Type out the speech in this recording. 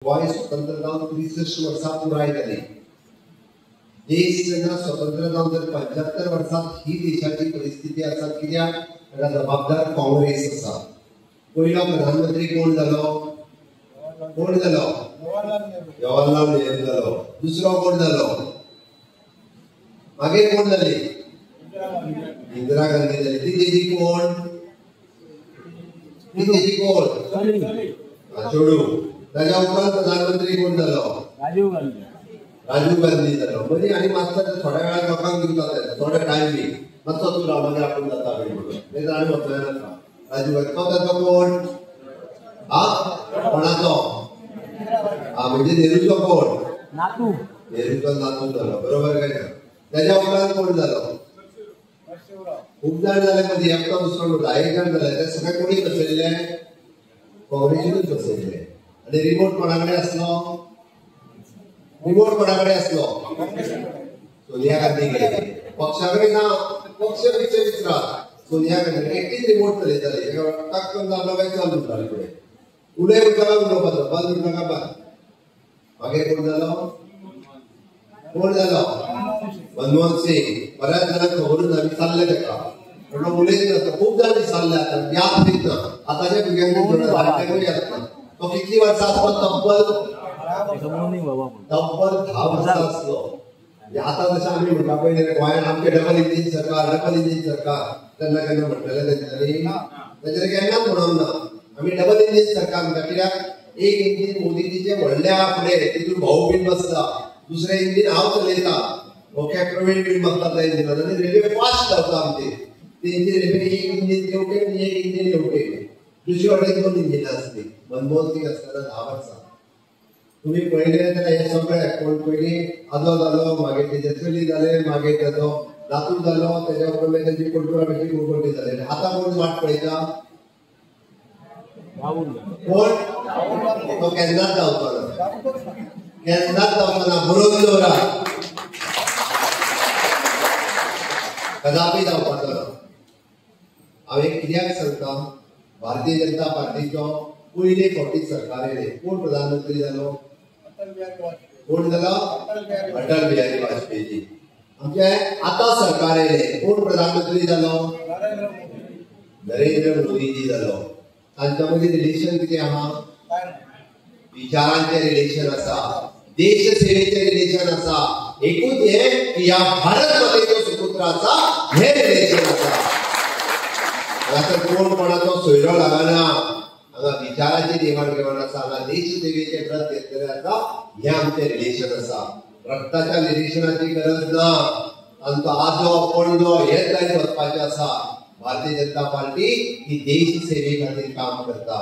गोंय स्वतंत्र जावन 63 वर्सां पुराय जाली। देश जेन्ना स्वतंत्र जावन जर 75 वर्सांत ही देशाची परिस्थिती आसा, कित्याक ताका जबाबदार काँग्रेस आसा। पयलो प्रधानमंत्री कोण जालो? जवाहरलाल नेहरू जालो। दुसरो कोण जालो? मागीर कोण जाली? इंदिरा गांधी जाली। ती तेजी कोण? छोडू। ताच्या उपरांत प्रधानमंत्री कोण जालो? राजीव गांधी जालो। म्हणजे आनी मातसो थोड्या वेळान लोकांक दिवता थोडे टायम बी मातसो तूं राव, मागीर आपूण जाता म्हणून नाजाल्यार आनी वचना नाका। राजीव गांधी तो ताचो कोण? कोणाचो? म्हणजे नेहरूचो कोण? नेहरूचो नातू जालो। बरोबर काय ना? ताच्या उपरांत कोण जालो? खूब जाण जाले, म्हणजे एकटो दुसरो नव्हता, एक जाण जाले। ते सगळे कोणी बसयल्ले? काँग्रेसीनूच बसयल्ले। आणि रिमोट कोणाकडे असलो? सोनिया गांधी गेली। पक्षाकडे ना, पक्ष विचारा सोनिया गांधी एकटीच रिमोट चलयताली। टाक करून जालो काय चालू जाले पुढे। उलय उठला उलोवपाचो, बंद उठला बंद। मागीर कोण जालो? मनमोहन सिंग। बऱ्याच जाणांक खबरूच आमी चालले ताका, पण उलयच नासता। खूब जाण चालले आतां, याद बीत ना। आतांच्या भुरग्यांक याद ना। तो कितली वर्सां आसलो? तब्बल 10 वर्सां आसलो। आतां जशें आमी म्हणटा पळय गोंयांत आमचे डबल इंजीन सरकार तेन्ना केन्ना म्हणटले तेंच्यांनी? तेंच्यांनी केन्नाच म्हणूंक ना। आमी डबल इंजीन सरकार म्हणटा, कित्याक एक इंजीन मोदीजीचे व्हडल्या फुडें तितून भाऊ बीन बसता, दुसरें इंजीन हांव चलयता, ओके प्रवीण बीन बसता त्या इंजिनान, आनी रेल्वे फास्ट धांवता आमची। ती इंजीन रेल्वे एक इंजीन येवटे आनी एक इंजीन येवटे। दुसरी वाटेन 2 इंजिनां आसली। मनमोहन सिंग आसतना 10 वर्सां। तुम्ही पळयले जाल्यार हे सगळे कोण पयलीं आजो जालो, मागीर तेजे चली जाले, मागीर तेजो नातू जालो, तेज्या उपरांत मागीर तेजी कोणकुराची कोणकोटी जाले। आतां कोण वाट पळयता? कोण? तो केन्नाच जावचो ना, बरोवन दवरा। कदापि जावपाचो ना। हांवें कित्याक सांगता, भारतीय जनता पार्टीचो पयली फावटी सरकार येयले, कोण प्रधानमंत्री जालो? कोण जालो? अटल बिहारी वाजपेयी। आमचे आतां सरकार येयले, कोण प्रधानमंत्री जालो? नरेंद्र मोदीजी जालो। तांच्या मदीं रिलेशन कितें आहा? विचारांचे रिलेशन आसा, देश सेवेचे रिलेशन आसा। एकूच हे की ह्या भारत मातेचो सुपुत्र आसा, हे रिलेशन आसा। आता कोण कोणाचो सोयरो लागना, हांगा विचाराची देवाण घेवाण आसा, हांगा देश सेवेचे व्रत घेतलेले आसा, हे आमचे रिलेशन आसा। रक्ताच्या रिलेशनाची गरज ना। तांचो आजो पणजो हेच जायत वचपाचें आसा। भारतीय जनता पार्टी ही देश सेवे खातीर काम करता।